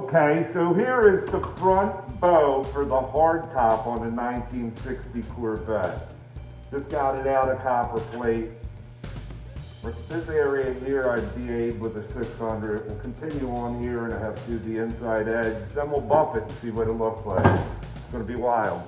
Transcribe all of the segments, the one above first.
Okay, so here is the front bow for the hardtop on a 1960 Corvette. Just got it out of copper plate. For this area here, I DA'd with a 600. We'll continue on here and I have to do the inside edge. Then we'll bump it and see what it looks like. It's gonna be wild.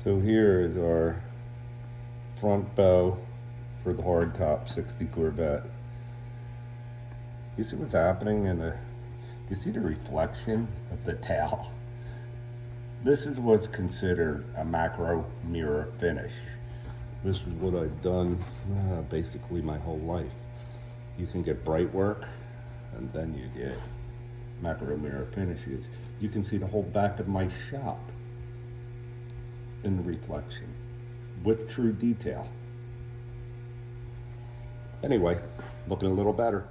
So here is our front bow for the hardtop 60 Corvette. You see what's happening you see the reflection of the tail? This is what's considered a macro mirror finish. This is what I've done basically my whole life. You can get bright work and then you get macro mirror finishes. You can see the whole back of my shop in the reflection with true detail. Anyway, looking a little better.